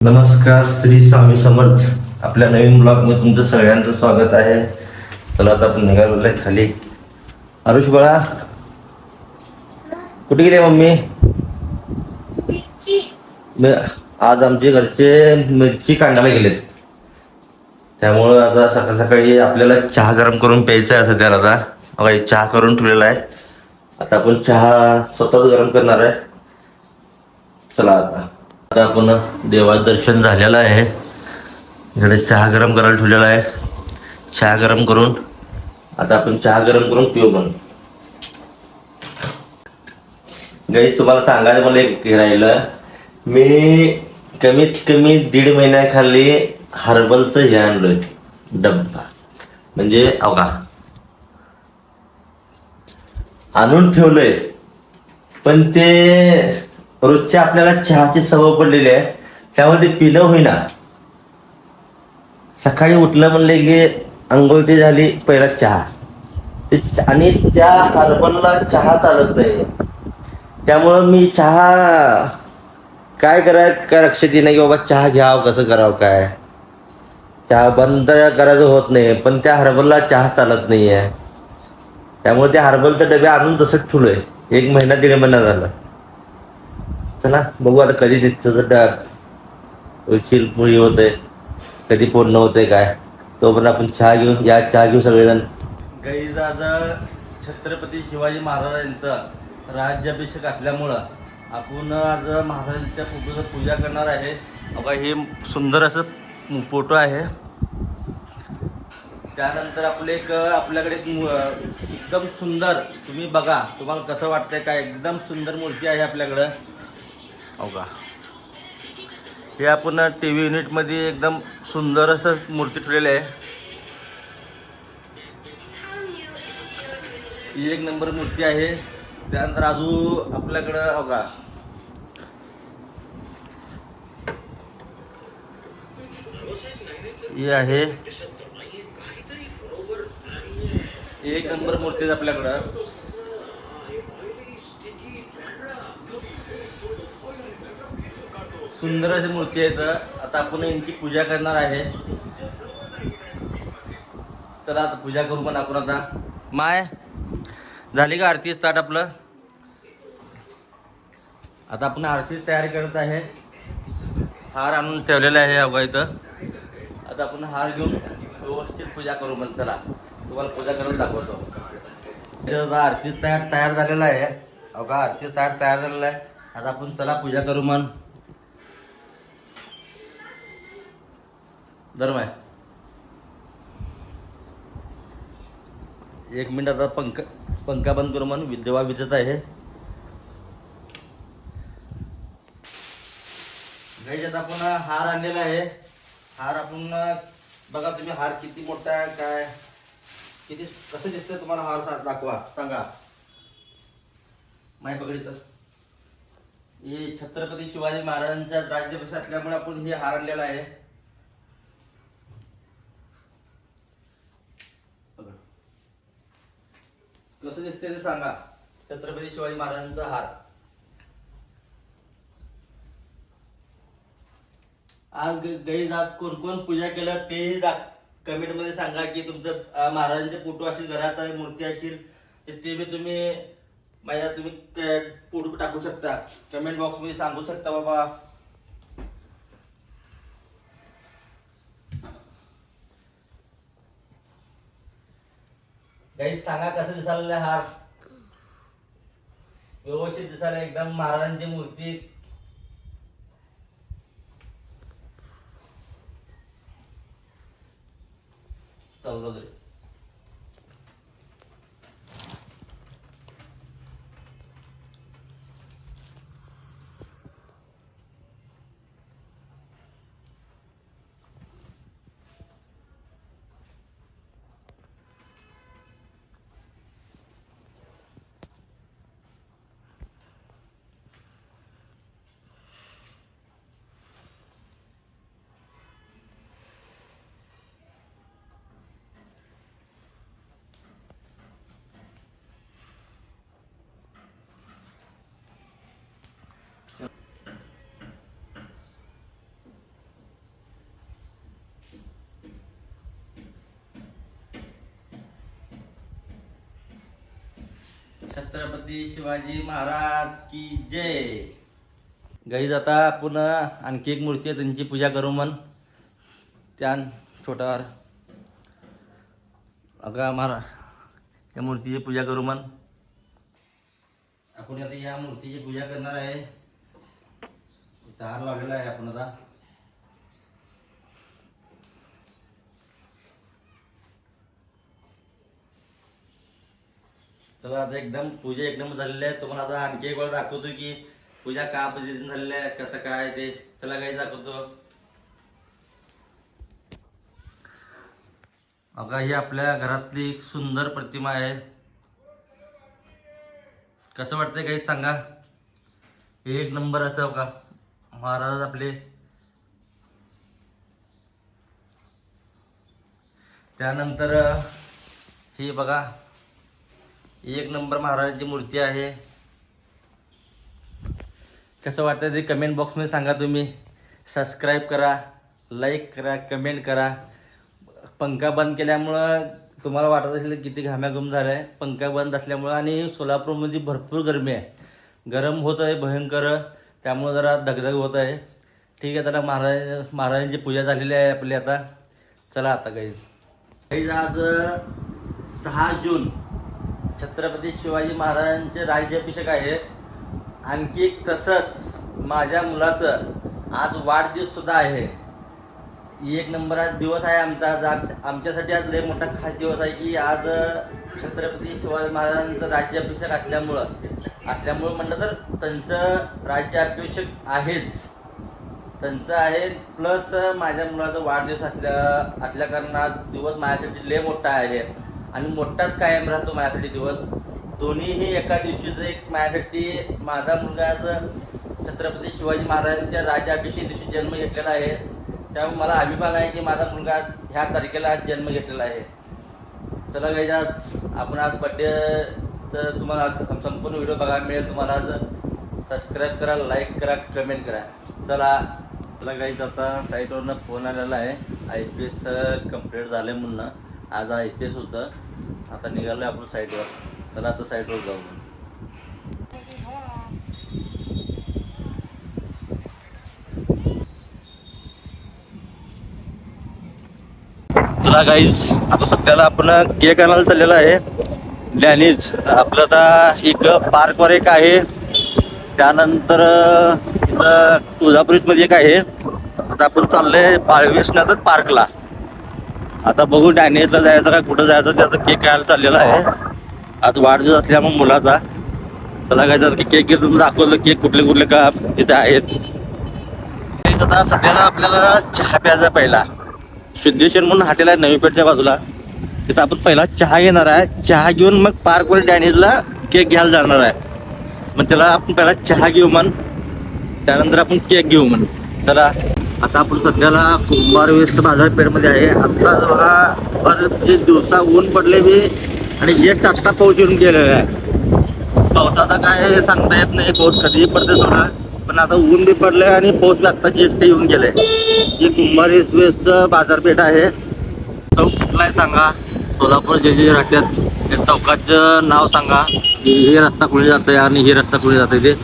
नमस्कार, श्री स्वामी समर्थ. आपल्या नवीन ब्लॉगमध्ये तुमचं सगळ्यांचं स्वागत आहे. चला आता आपण निघालेलो आहे खाली. आरुष बाळा, कुठे गेले मम्मी? आज आमचे घरचे मिरची काढायला गेलेत. त्यामुळं आता सकाळ सकाळी आपल्याला चहा गरम करून प्यायचा आहे. सध्याला आता बघा, चहा करून ठेवलेला आहे. आता आपण चहा स्वतःच गरम करणार आहे. चला आता आपण देवाचं दर्शन झालेलं आहे. इकडे चहा गरम करायला ठेवलेला आहे. चहा गरम करून आता आपण चहा गरम करून पिऊ. पण गाईस, तुम्हाला सांगायचं मला एक राहिलं. मी कमीत कमी 1.5 महिन्याखाली हर्बलचं हे आणलोय डब्बा. म्हणजे अवघा आणून ठेवलंय, पण ते रोजच्या आपल्याला चहाची सवय पडलेली आहे, त्यामुळे ते पिणं होईना. सकाळी उठलं म्हणले की अंघोळ ते झाली, पहिला चहा. आणि त्या हर्बलला चहा चालत नाही. त्यामुळं मी चहा काय लक्षात येईना की बाबा चहा घ्यावं कसं करावं. काय चहा बंद करायचं होत नाही, पण त्या हर्बलला चहा चालत नाही आहे. त्यामुळे त्या हर्बलचा डबे आणून तसंच ठेवलोय. 1 महिना 1.5 महिना झाला. चला बघू आता कधी तिथं शिल्पुळी होते, कधी पूर्ण होते काय. तोपर्यंत आपण चहा घेऊन चहा घेऊ सगळेजण. गाईज, आज छत्रपती शिवाजी महाराजांचा राज्याभिषेक असल्यामुळं आपण आज महाराजांच्या फोटोची पूजा करणार आहे. बघा, हे सुंदर असं फोटो आहे. त्यानंतर आपल्याकडे एकदम सुंदर, तुम्ही बघा तुम्हाला कसं वाटतंय काय, एकदम सुंदर मूर्ती आहे आपल्याकडं. हो का, हे आपण TV युनिटमध्ये एकदम सुंदर असं मूर्ती ठेवलेली आहे. ही 1 नंबर मूर्ती आहे. त्यानंतर अजून आपल्याकडं हो का, ही आहे 1 नंबर मूर्ती आहे आपल्याकडं. सुंदर अशी मूर्ती आहे. आता आपण यांची पूजा करणार आहे. चला आता पूजा करू. पण आपण आता माय झाली का आरती स्टार्ट आपलं? आता आपण आरती तयारी करत आहे. हार आणून ठेवलेला आहे अवघा इथं. आता आपण हार घेऊन व्यवस्थित पूजा करू. पण चला तुम्हाला पूजा करून दाखवतो. आरती तयार झालेला आहे अवघा. आरती तयार झालेला आहे. आता आपण चला पूजा करू. मन धर्म आहे. 1 मिनिट आता पंखा बंद करू. मन देवा विजत आहे. गाईज, आता आपण हार आणलेला आहे. हार आपण बघा, तुम्ही हार किती मोठा आहे, काय किती कसं दिसतंय तुम्हाला. हार दाखवा, सांगा. माय पकडी तर हे छत्रपती शिवाजी महाराजांच्या राज्याभिषेक असल्यामुळे आपण हे हार आणलेला आहे. कसं दिसतंय ते सांगा. छत्रपती शिवाजी महाराजांचा हार. आज गाईज, आज कोण कोण पूजा केलं ते कमेंट मध्ये सांगा. की तुमचं महाराजांचे फोटो असेल, घरात मूर्ती असेल, ते बी तुम्ही फोटो टाकू शकता. कमेंट बॉक्स मध्ये सांगू शकता बाबा. गाईज, सांगा कसं दिसायला हार. व्यवस्थित दिसायला एकदम महाराजांची मूर्ती. चालू छत्रपती शिवाजी महाराज की जय. गाईज आता आपण आणखी एक मूर्ती आहे त्यांची पूजा करू मन. त्या छोटावर अगा महाराज या मूर्तीची पूजा करू मन. आपण आता या मूर्तीची पूजा करणार आहे. इथं हार लावलेला आहे आपण आता. तर आता एकदम पूजा एकदम झालेली आहे. तुम्हाला आता आणखी एक वेळा दाखवतो की पूजा का पद्धतीने झालेली आहे, कसं काय ते. चला काही दाखवतो. अगा ही आपल्या घरातली एक सुंदर प्रतिमा आहे. कसं वाटतंय काही सांगा. एक नंबर असं का महाराज आपले. त्यानंतर ही बघा एक नंबर महाराजांची मूर्ती आहे. कसं वाटतं ते कमेंट बॉक्समध्ये सांगा तुम्ही. सबस्क्राईब करा, लाईक करा, कमेंट करा. पंखा बंद केल्यामुळं तुम्हाला वाटत असेल किती घामाघूम झाला आहे. पंखा बंद असल्यामुळं आणि सोलापूरमध्ये भरपूर गरमी आहे. गरम होत आहे भयंकर. त्यामुळं जरा धगधग होत आहे. ठीक आहे, त्याला महाराजांची पूजा झालेली आहे आपली आता. चला आता गाईज आज 6 जून छत्रपती शिवाजी महाराजांचे राज्याभिषेक आहे. आणखी तसंच माझ्या मुलाचं आज वाढदिवस सुद्धा आहे. एक नंबर आज दिवस आहे आमचा. आज आमच्यासाठी आज लय मोठा खास दिवस आहे की आज छत्रपती शिवाजी महाराजांचं राज्याभिषेक असल्यामुळं म्हटलं तर त्यांचं राज्याभिषेक आहेच. त्यांचं आहे प्लस माझ्या मुलाचा वाढदिवस असल्या कारणात दिवस माझ्यासाठी लय मोठा आहे आणि मोठाच कायम राहतो माझ्यासाठी दिवस. दोन्हीही एका दिवशीचं एक माझ्यासाठी. माझा मुलगा आज छत्रपती शिवाजी महाराजांच्या राज्याभिषेक दिवशी जन्म घेतलेला आहे. त्यामुळे मला अभिमान आहे की माझा मुलगा ह्या तारखेला जन्म घेतलेला आहे. चला गाईज आज आपण आज बड्डेचं तुम्हाला आज संपूर्ण व्हिडिओ बघायला मिळेल. तुम्हाला आज सबस्क्राईब करा, लाईक करा, कमेंट करा. चला गाईज आता साईटवरनं फोन आलेला आहे. IPS कंप्लीट झाले म्हणून. आज IPS होतं. आता निघालो आपण साईटवर. चला आता साईटवर जाऊ. चला गाईज आता सध्याला आपण केक आणायला चाललेला आहे. डॅनिज आपलं आता एक पार्कवर एक आहे. त्यानंतर इथं तुळजापूरमध्ये एक आहे. आता आपण चाललोय बाळवेशनगर पार्कला. आता बघू डॅनिजला जायचं का कुठं जायचं. त्याचा केक खायला चाललेला आहे. आज वाढदिवस असल्यामुळे मुलाचा. चला काय तर केक घेऊन दाखवलं केक कुठले कुठले का तिथे आहेत. आता सध्याला आपल्याला चहा प्यायचा पहिला. सिद्धेश्वर म्हणून हॉटेल आहे नवी पेठच्या बाजूला. तिथं आपण पहिला चहा घेणार आहे. चहा घेऊन मग पार्कवर डॅनिजला केक घ्यायला जाणार आहे. मग त्याला आपण पहिला चहा घेऊ म्हण, त्यानंतर आपण केक घेऊ म्हण. चला आता आपण सध्याला कुंभार वेस्ट बाजारपेठमध्ये आहे. आत्ता बघा जे दिवसा ऊन पडले बी आणि एक आत्ता पाऊस येऊन गेलेला आहे. पावसाचा काय सांगता येत नाही. पाऊस कधीही पडते थोडा, पण आता ऊन बी पडलंय आणि पाऊस बी आत्ता जेष्ठ येऊन गेले. ही कुंभार वेस्टचं बाजारपेठ आहे. चौक कुठला आहे सांगा. सोलापूर जे राहतात त्या चौकाचं नाव सांगा. हे रस्ता कुठे जातंय आणि हे रस्ता कुठे जातंय ते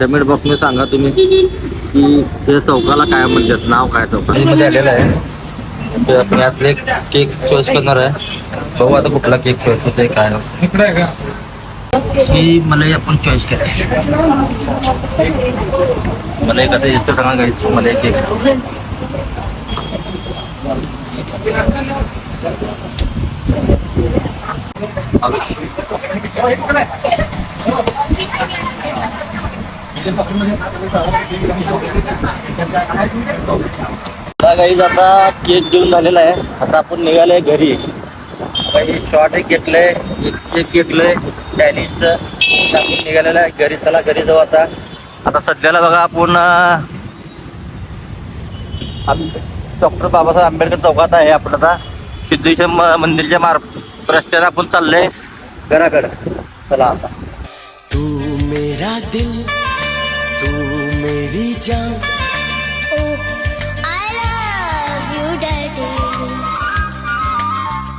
कमेंट बॉक्समध्ये सांगा तुम्ही की हे चौकाला काय म्हणतात, नाव काय चौकामध्ये आलेलं आहे. आपण यातले केक चॉईस करणार आहे. बघू आता कुठला केक चॉईस होतोय काय ही मला आपण चॉईस केलं. मला एक असं दिसतं सांगा गाईच. मला एक केक गाईज आता केक घेऊन झालेला आहे. आता आपण निघालोय घरी. काही शॉर्ट एक घेतलंय, एक केक घेतलंय चायनीजचं. आपण निघालेलं आहे घरी. चला घरी जाऊ आता. आता सध्याला बघा आपण डॉक्टर बाबासाहेब आंबेडकर चौकात आहे. आपण आता सिद्धेश्वर मंदिरच्या रस्त्याने आपण चाललंय घराकडे. चला आता. तू मेरा दिल, तू मेरी जान, I love you, Daddy.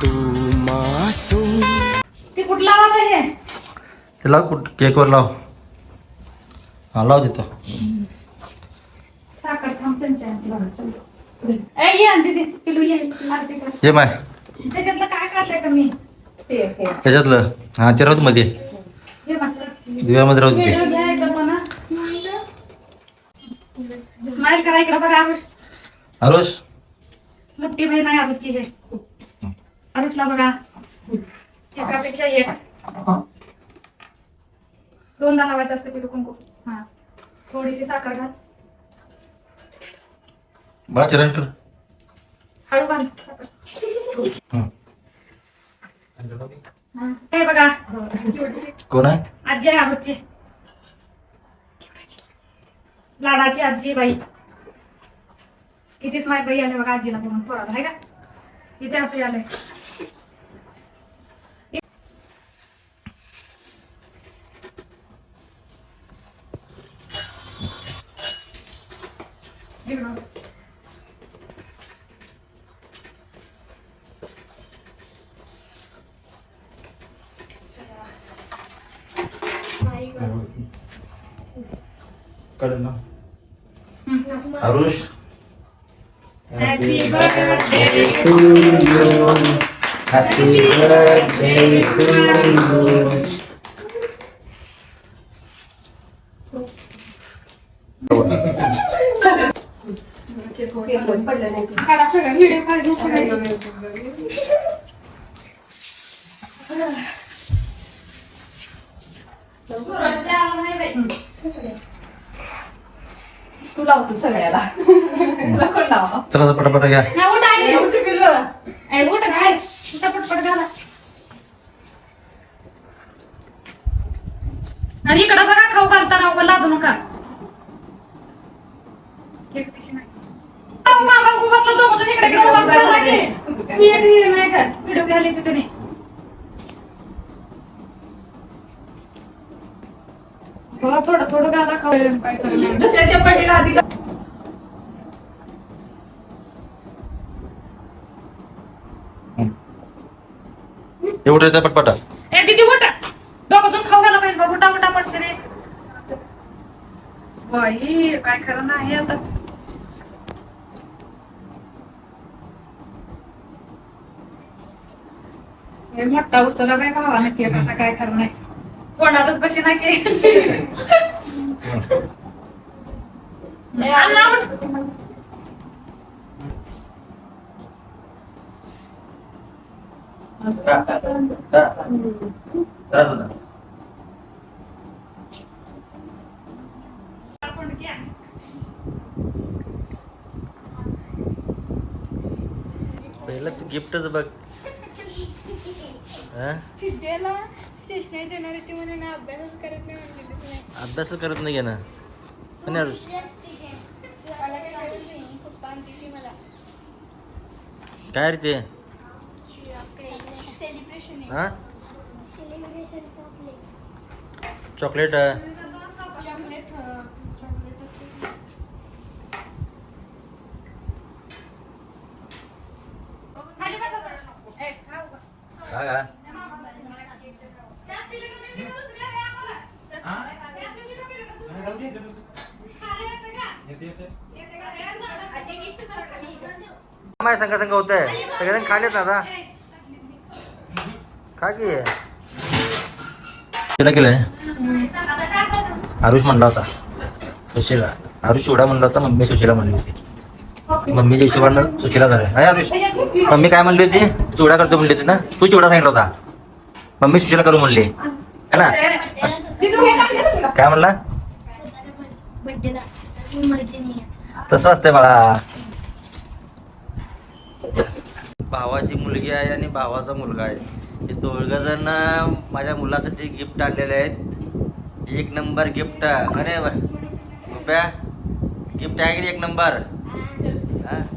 तू मासूम. ते कुठला आवाज आहे? ते लाव कुठं केकवर लाव. हा लाव देतो. साखर थांब ये दीदी पिलू ये ये माय त्याच्यातलं काय काढलंय का मी ते त्याच्यातलं हा ते राहू दे मध्ये दिव्यामध्ये राहू दे ते. व्हिडिओ घ्यायचा पण स्माइल करा इकडं बघा आरुष आरुष मोठी बहीण आहे आरुषची हे आरुषला बघा एकापेक्षा एक दोनदा लावायचं असतं पिलू कुंकू हा थोडीशी साखर घाल बघा चरण कर. हळू घाल साखर. हं. हा. हे बघा कोण आहे? आजी आहे आरुषची लाडाची आजी बाई किती स्माईल बाई आले बघा आजीला बघून पोराला आहे का इथे असं आलंय Aarush Happy birthday to you. Happy birthday to you. काढा सगळं व्हिडिओ काढ सगळ्याची तू लावतो सगळ्याला लवकर लावा चला पटापट घ्या. नाही, उठ आई. ए, उठ घाल. उठा पटपट घाला. आणि इकडं बघा खाऊ घालताना उगा लाजू नका अहो, मामा उभं बसला दोघं जण इकडे तिकडे उभं करायला लागले. मी एक हे नाही का व्हिडिओ घ्यायला येते तुम्ही बघा थोडं थोडं घाला खाऊ काय करणार. दुसऱ्याच्या बर्थडेला आधी एवढं येतं पटपट. ए दीदी उठा दोघं जण खाऊ घाला पाहिजे उठा उठा पडशे रे बाई काय खरं नाही आता हे मोठा उचला काय भावा नक्की आता काय खरं नाही कोणातच बशी नाही की अण्णा उठ. आपण घ्या. पहिलं तू गिफ्टच बघ. हा? सिद्धेला स्टेशनरी देणार होती म्हणून अभ्यासच करत नाही म्हणलेली अभ्यास करत नाही ना आणि आरुष मला काय कळत नाही पप्पा आणते की मला काय रे ते सेलिब्रेशन आहे हा सेलिब्रेशन चॉकलेट चॉकलेट चॉकलेट असते खाली बसा जरा. ए, खाऊ का? काय काय त्याच दिलं का मी दुसऱ्या रे आम्हाला? त्याच दिलं का मी दुसऱ्या? खाली येतं का? माय संघ संघ होत आहे सगळेजण खालेत ना आता काय की केला केलंय आरुष म्हणला होता सुशीला आरुष चिवडा म्हणला होता मम्मी सुशीला म्हणली होती मम्मीच्या हिशोबानं सुशीला झालं आहे आरुष मम्मी काय म्हणली होती चिवडा करतो म्हणली होती ना तू चिवडा सांगितला होता मम्मी सुशीला करू म्हणली है ना काय म्हणला बर्थडेला मर्जी नाही तसं असतंय मला भावाची मुलगी आहे आणि भावाचा मुलगा आहे हे दोघं जण माझ्या मुलासाठी गिफ्ट आणलेले आहेत एक नंबर गिफ्ट अरे रुपया गिफ्ट आहे की एक नंबर हा